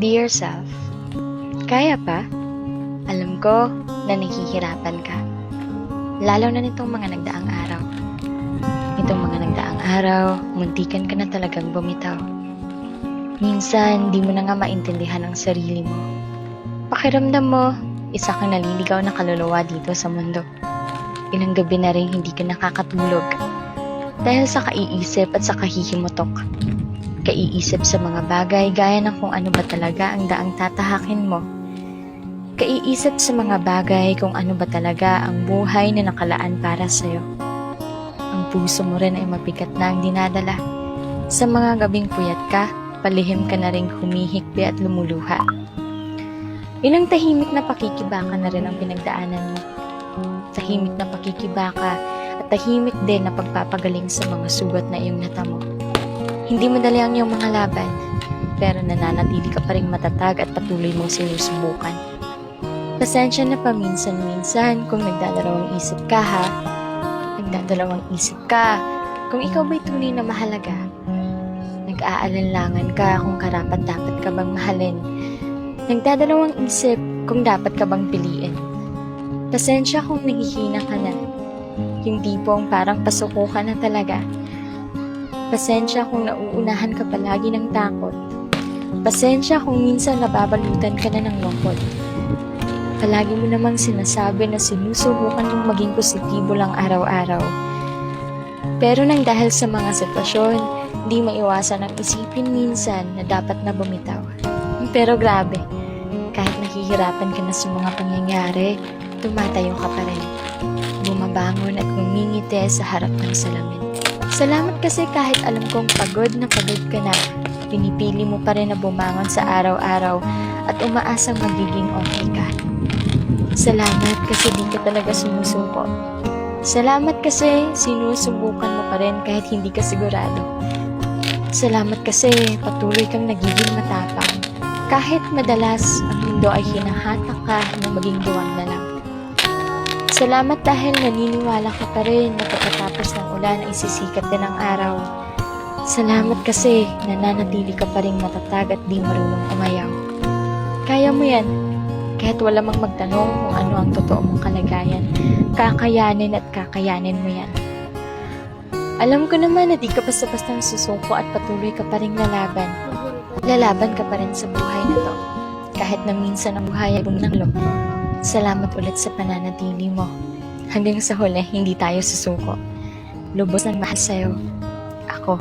Be yourself. Kaya pa? Alam ko na nahihirapan ka. Lalo na nitong mga nagdaang araw. Nitong mga nagdaang araw, muntikan ka na talagang bumitaw. Minsan, di mo na nga maintindihan ang sarili mo. Pakiramdam mo, isa kang naliligaw na kaluluwa dito sa mundo. Ilang gabi na rin hindi ka nakakatulog. Dahil sa kaiisip at sa kahihimutok. Kaiisip sa mga bagay gaya ng kung ano ba talaga ang daang tatahakin mo. Kaiisip sa mga bagay kung ano ba talaga ang buhay na nakalaan para sa'yo. Ang puso mo rin ay mabigat na ang dinadala. Sa mga gabing puyat ka, palihim ka na rin humihikbi at lumuluha. Ilang tahimik na pakikibaka na rin ang pinagdaanan mo. Tahimik na pakikibaka at tahimik din na pagpapagaling sa mga sugat na iyong natamo. Hindi madali ang iyong mga laban, pero nananatili ka pa rin matatag at patuloy mong sinusubukan. Pasensya na paminsan-minsan kung nagdadalawang isip ka ha. Nagdadalawang isip ka kung ikaw ba'y tunay na mahalaga. Nag-aalinlangan ka kung karapat-dapat ka bang mahalin. Nagdadalawang isip kung dapat ka bang piliin. Pasensya kung naghihina ka na. Yung tipong parang pasuko ka na talaga. Pasensya kung nauunahan ka palagi ng takot. Pasensya kung minsan nababalutan ka na ng lungkot. Palagi mo namang sinasabi na sinusubukan mong maging positibo lang araw-araw. Pero nang dahil sa mga sitwasyon, di maiwasan ang isipin minsan na dapat na bumitaw. Pero grabe, kahit nahihirapan ka na sa mga pangyayari, tumatayo ka pa rin. Bumabangon at ngumingiti sa harap ng salamin. Salamat kasi kahit alam kong pagod na pagod ka na, pinipili mo pa rin na bumangon sa araw-araw at umaasang magiging okay ka. Salamat kasi di ka talaga sumusuko. Salamat kasi sinusubukan mo pa rin kahit hindi ka sigurado. Salamat kasi patuloy kang nagiging matapang. Kahit madalas ang mundo ay hinahatak ka na maging duwag na lang. Salamat dahil naniniwala ka pa rin na pagkatapos ng ulan ay sisikat din ang araw. Salamat kasi nananatili ka pa rin matatag at di marunong umayaw. Kaya mo yan. Kahit wala mang magtanong kung ano ang totoo mong kalagayan, kakayanin at kakayanin mo yan. Alam ko naman na di ka basta-bastang susuko at patuloy ka pa rin lalaban. Lalaban ka pa rin sa buhay na to. Kahit na minsan ang buhay ay bumananglo. Salamat ulit sa pananatili mo. Hanggang sa huli, hindi tayo susuko. Lubos ng mahal sa'yo. Ako.